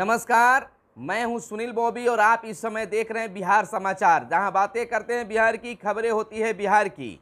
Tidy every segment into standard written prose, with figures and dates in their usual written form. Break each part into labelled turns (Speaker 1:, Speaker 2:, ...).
Speaker 1: नमस्कार, मैं हूं सुनील बॉबी और आप इस समय देख रहे हैं बिहार समाचार, जहां बातें करते हैं बिहार की, खबरें होती है बिहार की।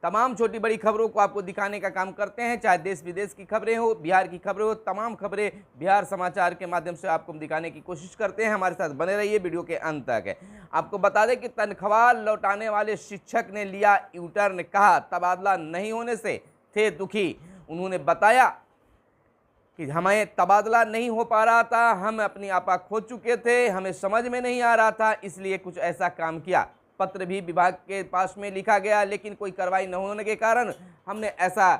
Speaker 1: तमाम छोटी बड़ी खबरों को आपको दिखाने का काम करते हैं, चाहे देश विदेश की खबरें हो, बिहार की खबरें हो, तमाम खबरें बिहार समाचार के माध्यम से आपको दिखाने की कोशिश करते हैं। हमारे साथ बने रहिए वीडियो के अंत तक। आपको बता दें कि तनख्वाह लौटाने वाले शिक्षक ने लिया यू टर्न, कहा तबादला नहीं होने से थे दुखी। उन्होंने बताया कि हमें तबादला नहीं हो पा रहा था, हम अपनी आपा खो चुके थे, हमें समझ में नहीं आ रहा था, इसलिए कुछ ऐसा काम किया। पत्र भी विभाग के पास में लिखा गया, लेकिन कोई कार्रवाई न होने के कारण हमने ऐसा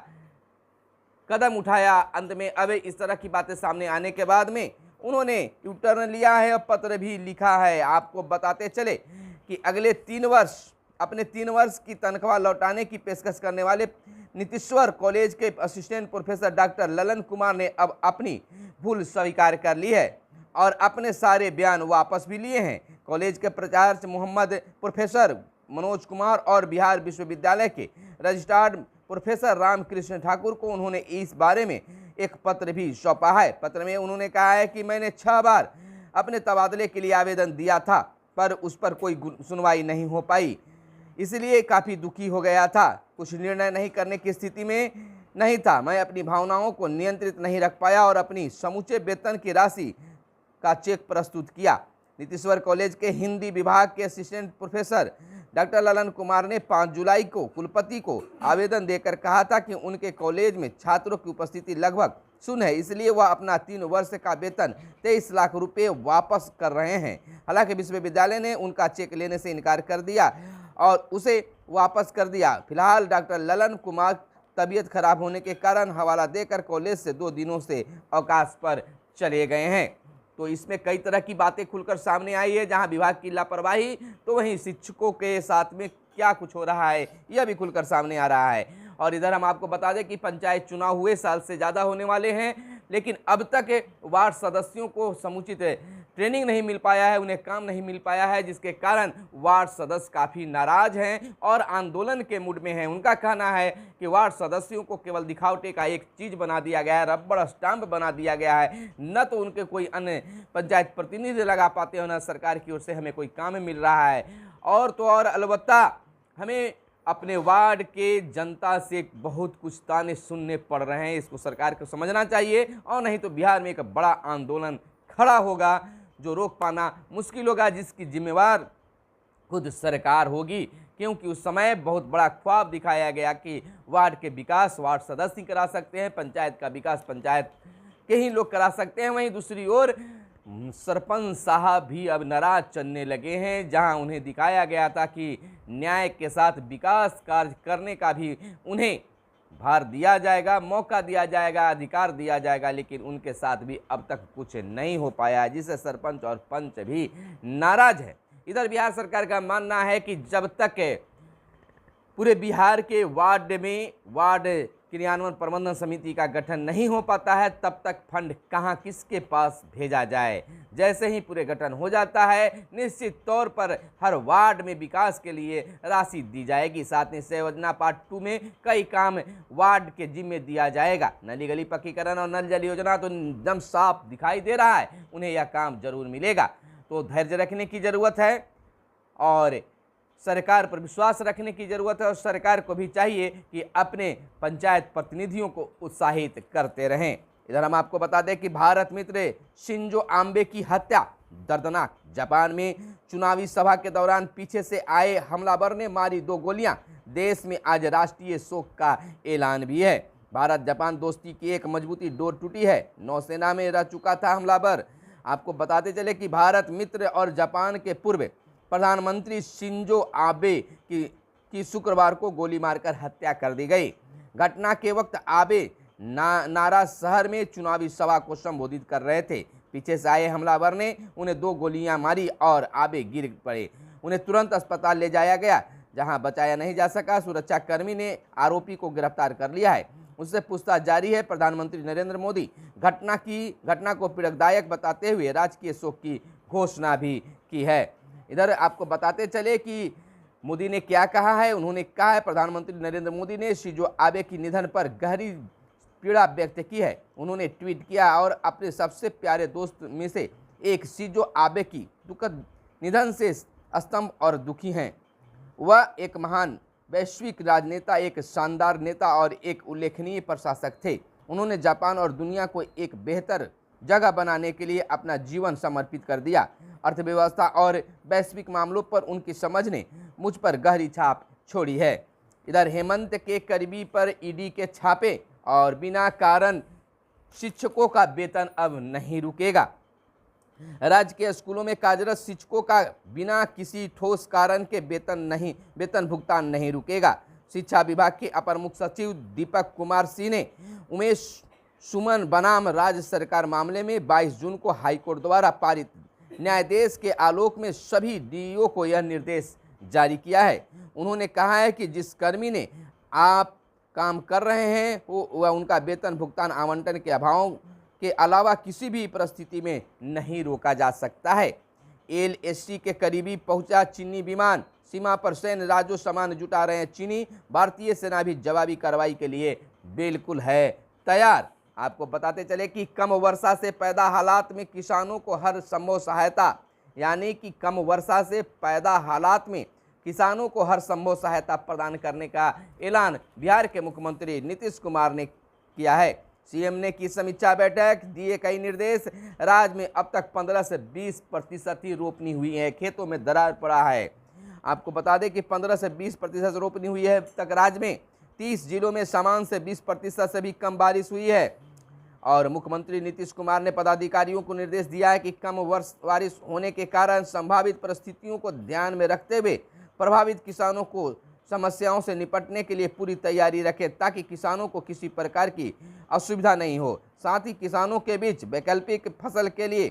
Speaker 1: कदम उठाया। अंत में अब इस तरह की बातें सामने आने के बाद में उन्होंने यू टर्न लिया है और पत्र भी लिखा है। आपको बताते चले कि अगले 3 वर्ष अपने 3 वर्ष की तनख्वाह लौटाने की पेशकश करने वाले नीतीश्वर कॉलेज के assistant professor doctor Lalan Kumar ने अब अपनी भूल स्वीकार कर ली है और अपने सारे बयान वापस भी लिए हैं। कॉलेज के प्राचार्य मोहम्मद प्रोफेसर मनोज कुमार और बिहार विश्वविद्यालय के रजिस्ट्रार प्रोफेसर रामकृष्ण ठाकुर को उन्होंने इस बारे में एक पत्र भी सौंपा है। पत्र में उन्होंने कहा है कि मैंने 6 बार अपने तबादले के लिए आवेदन दिया था, पर उस पर कोई सुनवाई नहीं हो पाई, इसलिए काफ़ी दुखी हो गया था। कुछ निर्णय नहीं करने की स्थिति में नहीं था। मैं अपनी भावनाओं को नियंत्रित नहीं रख पाया और अपनी समूचे वेतन की राशि का चेक प्रस्तुत किया। नीतीश्वर कॉलेज के हिंदी विभाग के assistant professor doctor Lalan Kumar ने 5 जुलाई को कुलपति को आवेदन देकर कहा था कि उनके कॉलेज में छात्रों की उपस्थिति लगभग शून्य है, इसलिए वह अपना 3 वर्ष का वेतन 23 लाख रुपए वापस कर रहे हैं। हालांकि विश्वविद्यालय ने उनका चेक लेने से इनकार कर दिया और उसे वापस कर दिया। फिलहाल डॉक्टर ललन कुमार तबीयत खराब होने के कारण हवाला देकर कॉलेज से 2 दिनों से अवकाश पर चले गए हैं। तो इसमें कई तरह की बातें खुलकर सामने आई है, जहां विभाग की लापरवाही तो वहीं शिक्षकों के साथ में क्या कुछ हो रहा है यह भी खुलकर सामने आ रहा है। और इधर हम आपको बता दें कि पंचायत चुनाव हुए साल से ज़्यादा होने वाले हैं, लेकिन अब तक वार्ड सदस्यों को समुचित ट्रेनिंग नहीं मिल पाया है, उन्हें काम नहीं मिल पाया है, जिसके कारण वार्ड सदस्य काफ़ी नाराज हैं और आंदोलन के मूड में हैं। उनका कहना है कि वार्ड सदस्यों को केवल दिखावटे का एक चीज़ बना दिया गया है, रबड़ स्टाम्प बना दिया गया है, न तो उनके कोई अन्य पंचायत प्रतिनिधि लगा पाते हो, न सरकार की ओर से हमें कोई काम मिल रहा है। और तो और अलबत्ता हमें अपने वार्ड के जनता से बहुत कुछ ताने सुनने पड़ रहे हैं, इसको सरकार को समझना चाहिए, और नहीं तो बिहार में एक बड़ा आंदोलन खड़ा होगा जो रोक पाना मुश्किल होगा, जिसकी जिम्मेवार खुद सरकार होगी। क्योंकि उस समय बहुत बड़ा ख्वाब दिखाया गया कि वार्ड के विकास वार्ड सदस्य करा सकते हैं, पंचायत का विकास पंचायत के ही लोग करा सकते हैं। वहीं दूसरी ओर सरपंच साहब भी अब नाराज चलने लगे हैं, जहां उन्हें दिखाया गया था कि न्याय के साथ विकास कार्य करने का भी उन्हें भार दिया जाएगा, मौका दिया जाएगा, अधिकार दिया जाएगा, लेकिन उनके साथ भी अब तक कुछ नहीं हो पाया है, जिससे सरपंच और पंच भी नाराज है। इधर बिहार सरकार का मानना है कि जब तक पूरे बिहार के वार्ड में वार्ड क्रियान्वयन प्रबंधन समिति का गठन नहीं हो पाता है, तब तक फंड कहां किसके पास भेजा जाए। जैसे ही पूरे गठन हो जाता है, निश्चित तौर पर हर वार्ड में विकास के लिए राशि दी जाएगी। साथ ही से योजना पार्ट 2 में कई काम वार्ड के जिम्मे दिया जाएगा। नली गली पक्कीकरण और नल जल योजना तो एकदम साफ दिखाई दे रहा है, उन्हें यह काम जरूर मिलेगा। तो धैर्य रखने की ज़रूरत है और सरकार पर विश्वास रखने की ज़रूरत है, और सरकार को भी चाहिए कि अपने पंचायत प्रतिनिधियों को उत्साहित करते रहें। इधर हम आपको बता दें कि भारत मित्र शिंजो आबे की हत्या दर्दनाक। जापान में चुनावी सभा के दौरान पीछे से आए हमलावर ने मारी 2 गोलियां। देश में आज राष्ट्रीय शोक का ऐलान भी है। भारत जापान दोस्ती की एक मजबूती डोर टूटी है। नौसेना में रह चुका था हमलावर। आपको बताते चले कि भारत मित्र और जापान के पूर्व प्रधानमंत्री शिंजो आबे की शुक्रवार को गोली मारकर हत्या कर दी गई। घटना के वक्त आबे नारा शहर में चुनावी सभा को संबोधित कर रहे थे। पीछे से आए हमलावर ने उन्हें 2 गोलियां मारी और आबे गिर पड़े। उन्हें तुरंत अस्पताल ले जाया गया, जहां बचाया नहीं जा सका। सुरक्षाकर्मी ने आरोपी को गिरफ्तार कर लिया है, उससे पूछताछ जारी है। प्रधानमंत्री नरेंद्र मोदी घटना को पीड़कदायक बताते हुए राजकीय शोक की घोषणा भी की है। इधर आपको बताते चले कि मोदी ने क्या कहा है। उन्होंने कहा है, प्रधानमंत्री नरेंद्र मोदी ने शिंजो आबे के निधन पर गहरी पीड़ा व्यक्त की है। उन्होंने ट्वीट किया और अपने सबसे प्यारे दोस्त में से एक शिंजो आबे की दुखद निधन से स्तंभ और दुखी हैं। वह एक महान वैश्विक राजनेता, एक शानदार नेता और एक उल्लेखनीय प्रशासक थे। उन्होंने जापान और दुनिया को एक बेहतर जगह बनाने के लिए अपना जीवन समर्पित कर दिया। अर्थव्यवस्था और वैश्विक मामलों पर उनकी समझ ने मुझ पर गहरी छाप छोड़ी है। इधर हेमंत के करीबी पर ईडी के छापे और बिना कारण शिक्षकों का वेतन अब नहीं रुकेगा। राज्य के स्कूलों में कार्यरत शिक्षकों का बिना किसी ठोस कारण के वेतन भुगतान नहीं रुकेगा। शिक्षा विभाग के अपर मुख्य सचिव दीपक कुमार सिंह ने उमेश सुमन बनाम राज्य सरकार मामले में 22 जून को हाईकोर्ट द्वारा पारित न्यायादेश के आलोक में सभी डीईओ को यह निर्देश जारी किया है। उन्होंने कहा है कि जिस कर्मी ने आप काम कर रहे हैं वह उनका वेतन भुगतान आवंटन के अभाव के अलावा किसी भी परिस्थिति में नहीं रोका जा सकता है। एलएसी के करीबी पहुंचा चीनी विमान, सीमा पर सैन्य राज्यों सामान जुटा रहे हैं चीनी। भारतीय सेना भी जवाबी कार्रवाई के लिए बिल्कुल है तैयार। आपको बताते चले कि कम वर्षा से पैदा हालात में किसानों को हर संभव सहायता, यानी कि कम वर्षा से पैदा हालात में किसानों को हर संभव सहायता प्रदान करने का ऐलान बिहार के मुख्यमंत्री नीतीश कुमार ने किया है। सीएम ने की समीक्षा बैठक, दिए कई निर्देश। राज्य में अब तक 15 से 20% ही रोपनी हुई है, खेतों में दरार पड़ा है। आपको बता दें कि 15 से 20% रोपनी हुई है। अब तक राज्य में 30 जिलों में सामान्य से 20% से भी कम बारिश हुई है। और मुख्यमंत्री नीतीश कुमार ने पदाधिकारियों को निर्देश दिया है कि कम बारिश होने के कारण संभावित परिस्थितियों को ध्यान में रखते हुए प्रभावित किसानों को समस्याओं से निपटने के लिए पूरी तैयारी रखें, ताकि किसानों को किसी प्रकार की असुविधा नहीं हो। साथ ही किसानों के बीच वैकल्पिक फसल के लिए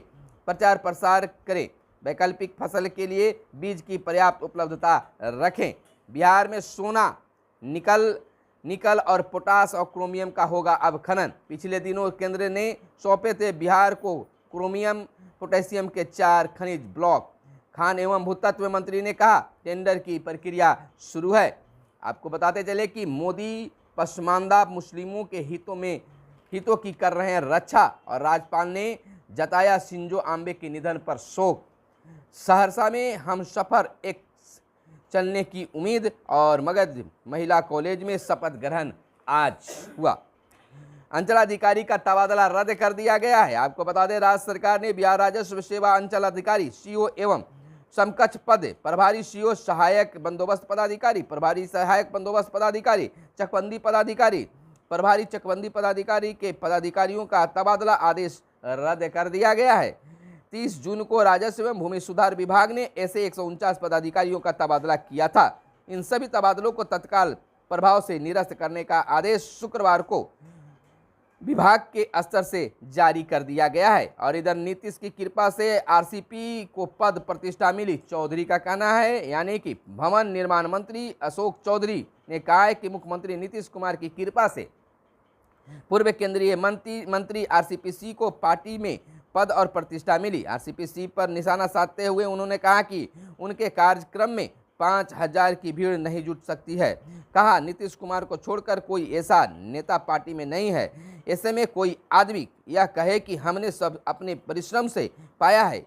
Speaker 1: प्रचार प्रसार करें, वैकल्पिक फसल के लिए बीज की पर्याप्त उपलब्धता रखें। बिहार में सोना, निकल और पोटास और क्रोमियम का होगा अब खनन। पिछले दिनों केंद्र ने सौंपे थे बिहार को क्रोमियम पोटेशियम के 4 खनिज ब्लॉक। खान एवं भूतत्व मंत्री ने कहा टेंडर की प्रक्रिया शुरू है। आपको बताते चले कि मोदी पसमानदा मुस्लिमों के हितों की कर रहे हैं रक्षा, और राज्यपाल ने जताया शिंजो आबे के निधन पर शोक। सहरसा में हम सफर एक चलने की उम्मीद, और मगध महिला कॉलेज में शपथ ग्रहण आज हुआ। अंचलाधिकारी का तबादला रद्द कर दिया गया है। आपको बता दें राज्य सरकार ने बिहार राजस्व सेवा अंचलाधिकारी सीओ एवं समकक्ष पद प्रभारी सीओ, सहायक बंदोबस्त पदाधिकारी, प्रभारी सहायक बंदोबस्त पदाधिकारी, चकबंदी पदाधिकारी, प्रभारी चकबंदी पदाधिकारी के पदाधिकारियों का तबादला आदेश रद्द कर दिया गया है। 30 जून को राजस्व एवं भूमि सुधार विभाग ने ऐसे 149 पदाधिकारियों का तबादला किया था। इन सभी तबादलों को तत्काल प्रभाव से निरस्त करने का आदेश शुक्रवार को विभाग के स्तर से जारी कर दिया गया है। और इधर नीतीश की कृपा से आरसीपी को पद प्रतिष्ठा मिली, चौधरी का कहना है। यानी कि भवन निर्माण मंत्री अशोक चौधरी ने कहा है कि मुख्यमंत्री नीतीश कुमार की कृपा से पूर्व केंद्रीय मंत्री आरसीपी को पार्टी में पद और प्रतिष्ठा मिली। आरसीपी पर निशाना साधते हुए उन्होंने कहा कि उनके कार्यक्रम में 5000 की भीड़ नहीं जुट सकती है। कहा नीतीश कुमार को छोड़कर कोई ऐसा नेता पार्टी में नहीं है। ऐसे में कोई आदमी यह कहे कि हमने सब अपने परिश्रम से पाया है,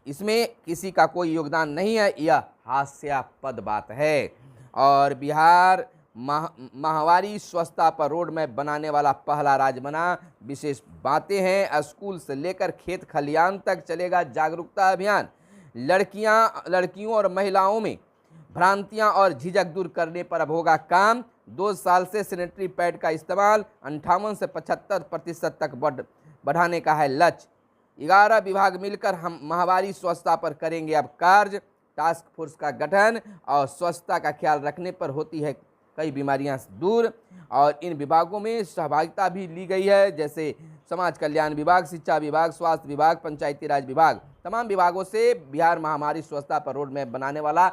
Speaker 1: इसमें किसी का कोई योगदान नहीं है, यह हास्यास्पद बात है। और बिहार माहवारी स्वच्छता पर रोड मैप बनाने वाला पहला राज्य बना। विशेष बातें हैं, स्कूल से लेकर खेत खलियान तक चलेगा जागरूकता अभियान। लड़कियों और महिलाओं में भ्रांतियां और झिझक दूर करने पर अब होगा काम। 2 साल से सैनिटरी पैड का इस्तेमाल 58 से 75% तक बढ़ाने का है लक्ष्य। 11 विभाग मिलकर हम माहवारी स्वच्छता पर करेंगे अब कार्य। टास्क फोर्स का गठन, और स्वच्छता का ख्याल रखने पर होती है कई बीमारियां दूर। और इन विभागों में सहभागिता भी ली गई है, जैसे समाज कल्याण विभाग, शिक्षा विभाग, स्वास्थ्य विभाग, पंचायती राज विभाग। तमाम विभागों से बिहार महामारी स्वच्छता पर रोड मैप बनाने वाला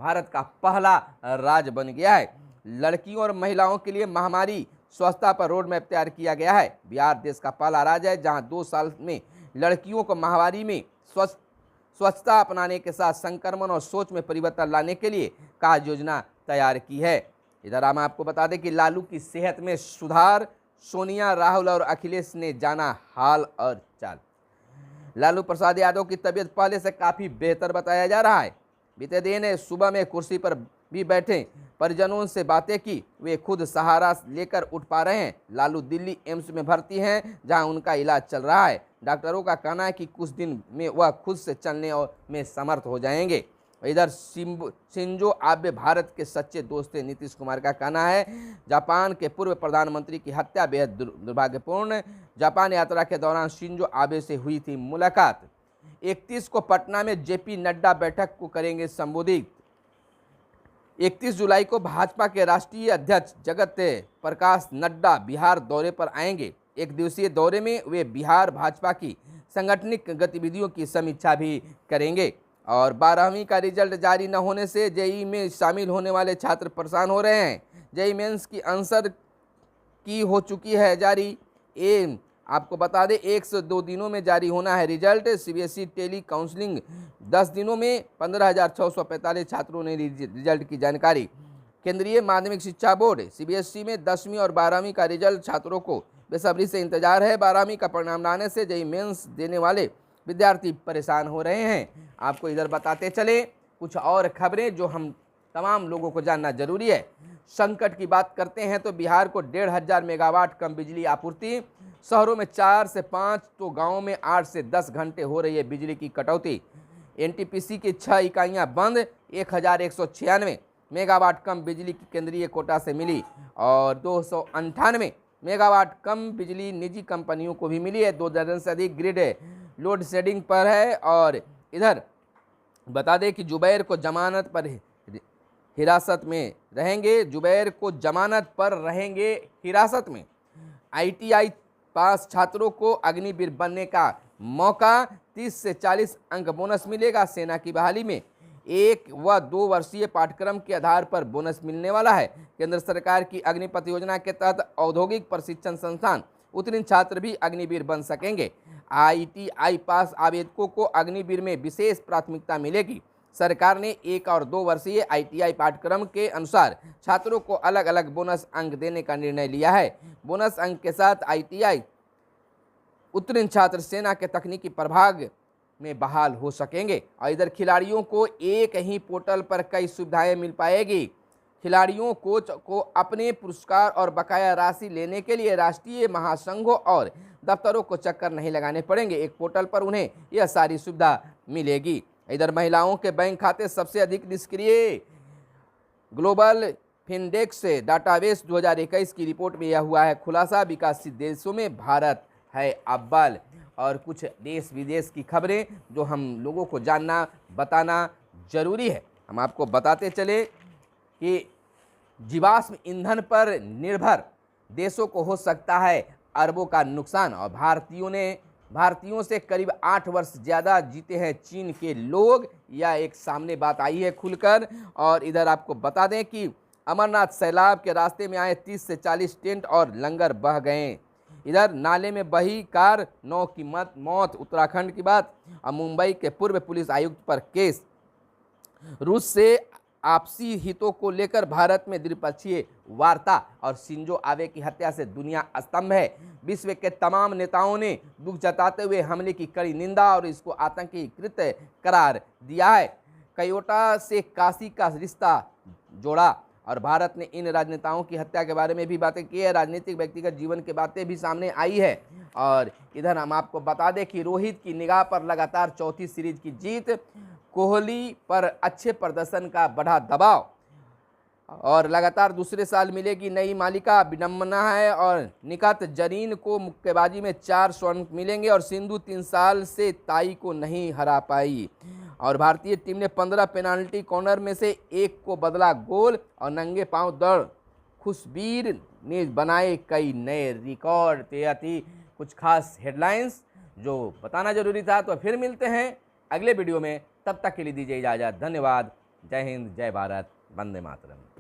Speaker 1: भारत का पहला राज्य बन गया है। लड़कियों और महिलाओं के लिए महामारी स्वच्छता पर रोड मैप तैयार किया गया है। बिहार देश का पहला राज्य है जहां 2 साल में लड़कियों को महामारी में स्वच्छता अपनाने के साथ संक्रमण और सोच में परिवर्तन लाने के लिए कार्य योजना तैयार की है। इधर हम आपको बता दें कि लालू की सेहत में सुधार, सोनिया, राहुल और अखिलेश ने जाना हाल और चाल। लालू प्रसाद यादव की तबीयत पहले से काफ़ी बेहतर बताया जा रहा है। बीते दिन सुबह में कुर्सी पर भी बैठे, परिजनों से बातें की, वे खुद सहारा लेकर उठ पा रहे हैं। लालू दिल्ली एम्स में भर्ती हैं, जहां उनका इलाज चल रहा है। डॉक्टरों का कहना है कि कुछ दिन में वह खुद से चलने और में समर्थ हो जाएंगे। इधर शिंजो आबे भारत के सच्चे दोस्त थे, नीतीश कुमार का कहना है। जापान के पूर्व प्रधानमंत्री की हत्या बेहद दुर्भाग्यपूर्ण। जापान यात्रा के दौरान शिंजो आबे से हुई थी मुलाकात। 31 को पटना में जेपी नड्डा बैठक को करेंगे संबोधित। 31 जुलाई को भाजपा के राष्ट्रीय अध्यक्ष जगत प्रकाश नड्डा बिहार दौरे पर आएंगे। एक दिवसीय दौरे में वे बिहार भाजपा की संगठनिक गतिविधियों की समीक्षा भी करेंगे। और 12वीं का रिजल्ट जारी न होने से जेईई में शामिल होने वाले छात्र परेशान हो रहे हैं। जेईई मेंस की आंसर की हो चुकी है जारी। आपको बता दें 1 से 2 दिनों में जारी होना है रिजल्ट। सीबीएसई टेली काउंसलिंग 10 दिनों में 15,645 छात्रों ने रिजल्ट की जानकारी। केंद्रीय माध्यमिक शिक्षा बोर्ड सीबीएसई में 10वीं और 12वीं का रिजल्ट छात्रों को बेसब्री से इंतजार है। 12वीं का परिणाम लाने से जेईई मेंस देने वाले विद्यार्थी परेशान हो रहे हैं। आपको इधर बताते चले कुछ और खबरें जो हम तमाम लोगों को जानना जरूरी है। संकट की बात करते हैं तो बिहार को 1,500 मेगावाट कम बिजली आपूर्ति। शहरों में 4 से 5 तो गांवों में 8 से 10 घंटे हो रही है बिजली की कटौती। एनटीपीसी की 6 इकाइयां बंद। 1,196 मेगावाट कम बिजली की केंद्रीय कोटा से मिली और 298 मेगावाट कम बिजली निजी कंपनियों को भी मिली है। 2 दर्जन से अधिक ग्रिड लोड शेडिंग पर है। और इधर बता दें कि जुबैर को जमानत पर हिरासत में रहेंगे। जुबैर को जमानत पर रहेंगे हिरासत में। आईटीआई पास छात्रों को अग्निवीर बनने का मौका। 30 से 40 अंक बोनस मिलेगा। सेना की बहाली में 1 व 2 वर्षीय पाठ्यक्रम के आधार पर बोनस मिलने वाला है। केंद्र सरकार की अग्निपथ योजना के तहत औद्योगिक प्रशिक्षण संस्थान उत्तीर्ण छात्र भी अग्निवीर बन सकेंगे। आईटीआई पास आवेदकों को अग्निवीर में विशेष प्राथमिकता मिलेगी। सरकार ने 1 और 2 वर्षीय आईटीआई पाठ्यक्रम के अनुसार छात्रों को अलग अलग बोनस अंक देने का निर्णय लिया है। बोनस अंक के साथ आईटीआई उत्तीर्ण छात्र सेना के तकनीकी प्रभाग में बहाल हो सकेंगे। और इधर खिलाड़ियों को एक ही पोर्टल पर कई सुविधाएं मिल पाएगी। खिलाड़ियों कोच को अपने पुरस्कार और बकाया राशि लेने के लिए राष्ट्रीय महासंघों और दफ्तरों को चक्कर नहीं लगाने पड़ेंगे। एक पोर्टल पर उन्हें यह सारी सुविधा मिलेगी। इधर महिलाओं के बैंक खाते सबसे अधिक निष्क्रिय। ग्लोबल फिनडेक्स डाटाबेस 2021 की रिपोर्ट में यह हुआ है खुलासा। विकासशील देशों में भारत है अव्वल। और कुछ देश विदेश की खबरें जो हम लोगों को जानना बताना जरूरी है। हम आपको बताते चले कि जीवाश्म ईंधन पर निर्भर देशों को हो सकता है अरबों का नुकसान। और भारतीयों से करीब 8 वर्ष ज़्यादा जीते हैं चीन के लोग। यह एक सामने बात आई है खुलकर। और इधर आपको बता दें कि अमरनाथ सैलाब के रास्ते में आए 30 से 40 टेंट और लंगर बह गए। इधर नाले में बही कार, 9 की मौत। उत्तराखंड की बात। और मुंबई के पूर्व पुलिस आयुक्त पर केस। रूस से आपसी हितों को लेकर भारत में द्विपक्षीय वार्ता। और शिंजो आबे की हत्या से दुनिया स्तंभ है। विश्व के तमाम नेताओं ने दुख जताते हुए हमले की कड़ी निंदा और इसको आतंकी कृत्य करार दिया है। कयोटा से काशी का रिश्ता जोड़ा। और भारत ने इन राजनेताओं की हत्या के बारे में भी बातें की है। राजनीतिक व्यक्तिगत जीवन की बातें भी सामने आई है। और इधर हम आपको बता दें कि रोहित की निगाह पर लगातार 4थी सीरीज की जीत। कोहली पर अच्छे प्रदर्शन का बढ़ा दबाव। और लगातार दूसरे साल मिलेगी नई मालिका, विडंबना है। और निखत जरीन को मुक्केबाजी में 4 स्वर्ण मिलेंगे। और सिंधु 3 साल से ताई को नहीं हरा पाई। और भारतीय टीम ने 15 पेनाल्टी कॉर्नर में से 1 को बदला गोल। और नंगे पांव दौड़ खुशबीर ने बनाए कई नए रिकॉर्ड। तो थी कुछ खास हेडलाइंस जो बताना जरूरी था। तो फिर मिलते हैं अगले वीडियो में। तब तक के लिए दीजिए इजाज़त। धन्यवाद। जय हिंद, जय भारत, वंदे मातरम।